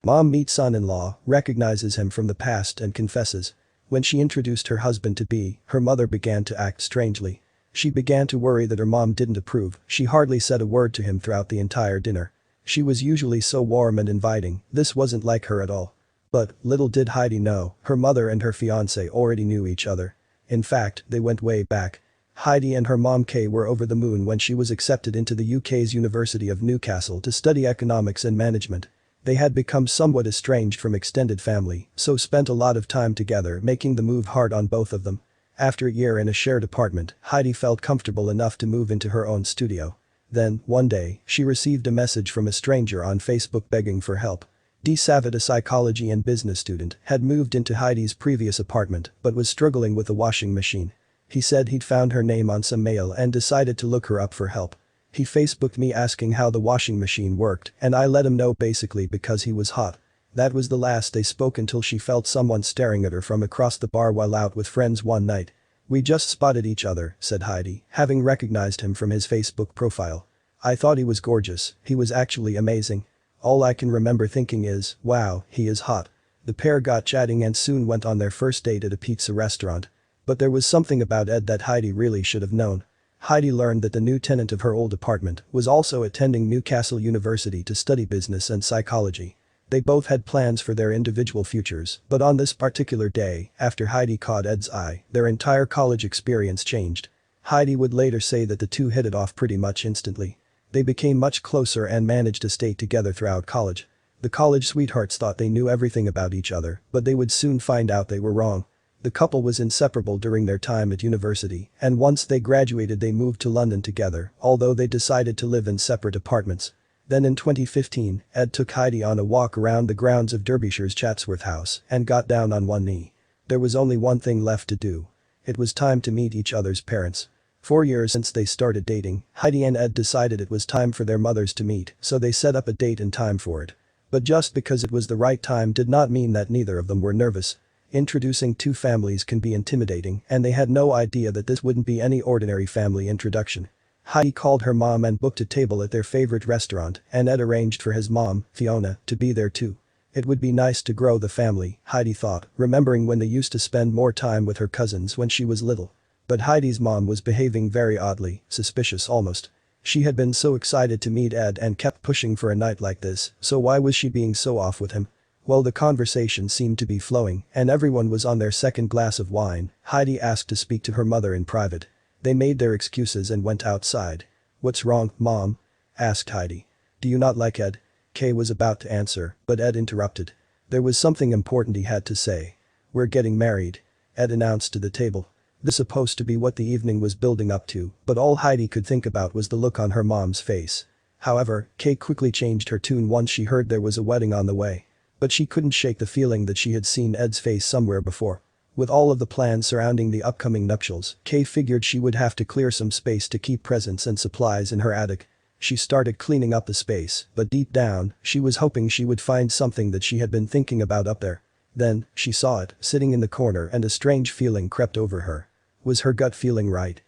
Mom meets son-in-law, recognizes him from the past and confesses. When she introduced her husband-to-be, her mother began to act strangely. She began to worry that her mom didn't approve. She hardly said a word to him throughout the entire dinner. She was usually so warm and inviting, this wasn't like her at all. But, little did Heidi know, her mother and her fiancé already knew each other. In fact, they went way back. Heidi and her mom Kay were over the moon when she was accepted into the UK's University of Newcastle to study economics and management. They had become somewhat estranged from extended family, so spent a lot of time together, making the move hard on both of them. After a year in a shared apartment, Heidi felt comfortable enough to move into her own studio. Then, one day, she received a message from a stranger on Facebook begging for help. Savid, a psychology and business student, had moved into Heidi's previous apartment but was struggling with a washing machine. He said he'd found her name on some mail and decided to look her up for help. He Facebooked me asking how the washing machine worked, and I let him know basically because he was hot. That was the last they spoke until she felt someone staring at her from across the bar while out with friends one night. "We just spotted each other," said Heidi, having recognized him from his Facebook profile. "I thought he was gorgeous, he was actually amazing. All I can remember thinking is, wow, he is hot." The pair got chatting and soon went on their first date at a pizza restaurant. But there was something about Ed that Heidi really should have known. Heidi learned that the new tenant of her old apartment was also attending Newcastle University to study business and psychology. They both had plans for their individual futures, but on this particular day, after Heidi caught Ed's eye, their entire college experience changed. Heidi would later say that the two hit it off pretty much instantly. They became much closer and managed to stay together throughout college. The college sweethearts thought they knew everything about each other, but they would soon find out they were wrong. The couple was inseparable during their time at university, and once they graduated they moved to London together, although they decided to live in separate apartments. Then in 2015, Ed took Heidi on a walk around the grounds of Derbyshire's Chatsworth House and got down on one knee. There was only one thing left to do. It was time to meet each other's parents. 4 years since they started dating, Heidi and Ed decided it was time for their mothers to meet, so they set up a date and time for it. But just because it was the right time did not mean that neither of them were nervous. Introducing two families can be intimidating, and they had no idea that this wouldn't be any ordinary family introduction. Heidi called her mom and booked a table at their favorite restaurant, and Ed arranged for his mom, Fiona, to be there too. It would be nice to grow the family, Heidi thought, remembering when they used to spend more time with her cousins when she was little. But Heidi's mom was behaving very oddly, suspicious almost. She had been so excited to meet Ed and kept pushing for a night like this, so why was she being so off with him? Well, the conversation seemed to be flowing, and everyone was on their second glass of wine. Heidi asked to speak to her mother in private. They made their excuses and went outside. "What's wrong, Mom?" asked Heidi. "Do you not like Ed?" Kay was about to answer, but Ed interrupted. There was something important he had to say. "We're getting married," Ed announced to the table. This was supposed to be what the evening was building up to, but all Heidi could think about was the look on her mom's face. However, Kay quickly changed her tune once she heard there was a wedding on the way. But she couldn't shake the feeling that she had seen Ed's face somewhere before. With all of the plans surrounding the upcoming nuptials, Kay figured she would have to clear some space to keep presents and supplies in her attic. She started cleaning up the space, but deep down, she was hoping she would find something that she had been thinking about up there. Then, she saw it, sitting in the corner, and a strange feeling crept over her. Was her gut feeling right?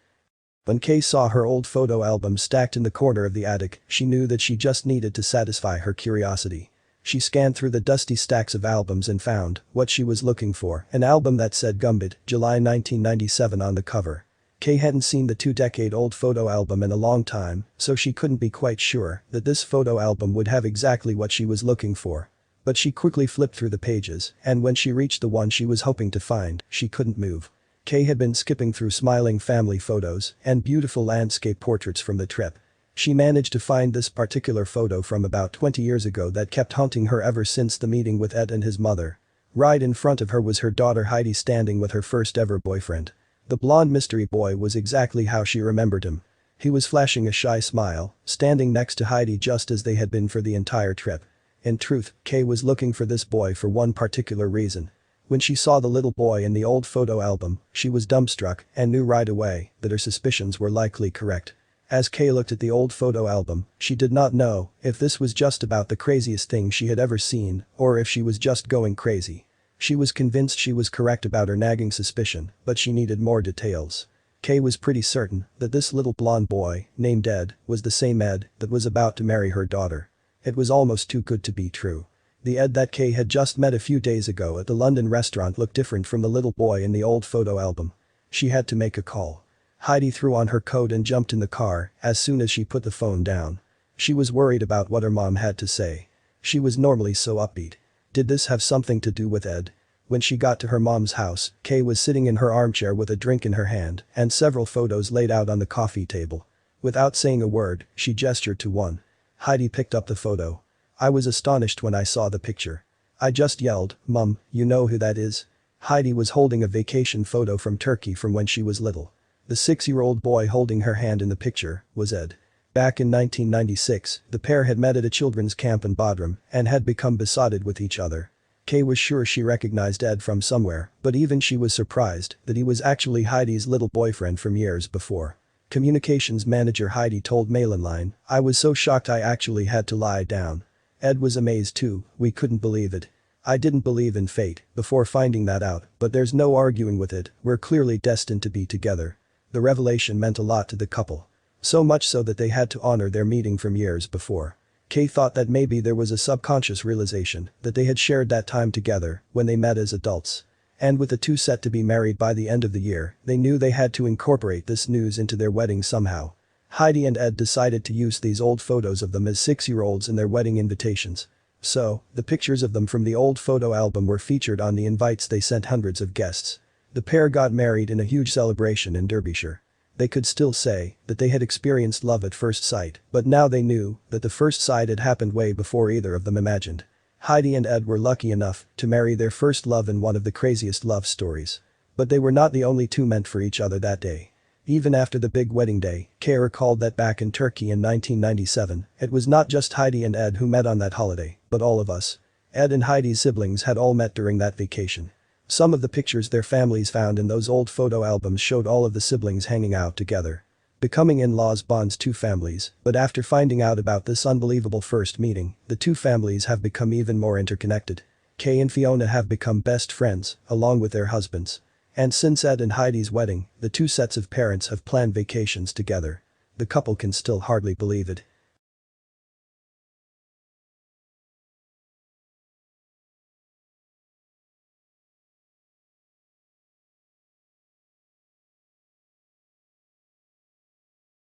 When Kay saw her old photo album stacked in the corner of the attic, she knew that she just needed to satisfy her curiosity. She scanned through the dusty stacks of albums and found what she was looking for, an album that said Gumbit, July 1997 on the cover. Kay hadn't seen the 2-decade-old photo album in a long time, so she couldn't be quite sure that this photo album would have exactly what she was looking for. But she quickly flipped through the pages, and when she reached the one she was hoping to find, she couldn't move. Kay had been skipping through smiling family photos and beautiful landscape portraits from the trip. She managed to find this particular photo from about 20 years ago that kept haunting her ever since the meeting with Ed and his mother. Right in front of her was her daughter Heidi standing with her first ever boyfriend. The blonde mystery boy was exactly how she remembered him. He was flashing a shy smile, standing next to Heidi just as they had been for the entire trip. In truth, Kay was looking for this boy for one particular reason. When she saw the little boy in the old photo album, she was dumbstruck and knew right away that her suspicions were likely correct. As Kay looked at the old photo album, she did not know if this was just about the craziest thing she had ever seen or if she was just going crazy. She was convinced she was correct about her nagging suspicion, but she needed more details. Kay was pretty certain that this little blonde boy, named Ed, was the same Ed that was about to marry her daughter. It was almost too good to be true. The Ed that Kay had just met a few days ago at the London restaurant looked different from the little boy in the old photo album. She had to make a call. Heidi threw on her coat and jumped in the car as soon as she put the phone down. She was worried about what her mom had to say. She was normally so upbeat. Did this have something to do with Ed? When she got to her mom's house, Kay was sitting in her armchair with a drink in her hand and several photos laid out on the coffee table. Without saying a word, she gestured to one. Heidi picked up the photo. I was astonished when I saw the picture. I just yelled, "Mum, you know who that is?" Heidi was holding a vacation photo from Turkey from when she was little. The 6-year-old boy holding her hand in the picture was Ed. Back in 1996, the pair had met at a children's camp in Bodrum and had become besotted with each other. Kay was sure she recognized Ed from somewhere, but even she was surprised that he was actually Heidi's little boyfriend from years before. Communications manager Heidi told Mail-Online, "I was so shocked I actually had to lie down." Ed was amazed too, "We couldn't believe it. I didn't believe in fate before finding that out, but there's no arguing with it, we're clearly destined to be together." The revelation meant a lot to the couple. So much so that they had to honor their meeting from years before. Kay thought that maybe there was a subconscious realization that they had shared that time together when they met as adults. And with the two set to be married by the end of the year, they knew they had to incorporate this news into their wedding somehow. Heidi and Ed decided to use these old photos of them as 6-year-olds in their wedding invitations. So, the pictures of them from the old photo album were featured on the invites they sent hundreds of guests. The pair got married in a huge celebration in Derbyshire. They could still say that they had experienced love at first sight, but now they knew that the first sight had happened way before either of them imagined. Heidi and Ed were lucky enough to marry their first love in one of the craziest love stories. But they were not the only two meant for each other that day. Even after the big wedding day, Kay recalled that back in Turkey in 1997, it was not just Heidi and Ed who met on that holiday, but all of us. Ed and Heidi's siblings had all met during that vacation. Some of the pictures their families found in those old photo albums showed all of the siblings hanging out together. Becoming in-laws bonds two families, but after finding out about this unbelievable first meeting, the two families have become even more interconnected. Kay and Fiona have become best friends, along with their husbands. And since Ed and Heidi's wedding, the two sets of parents have planned vacations together. The couple can still hardly believe it.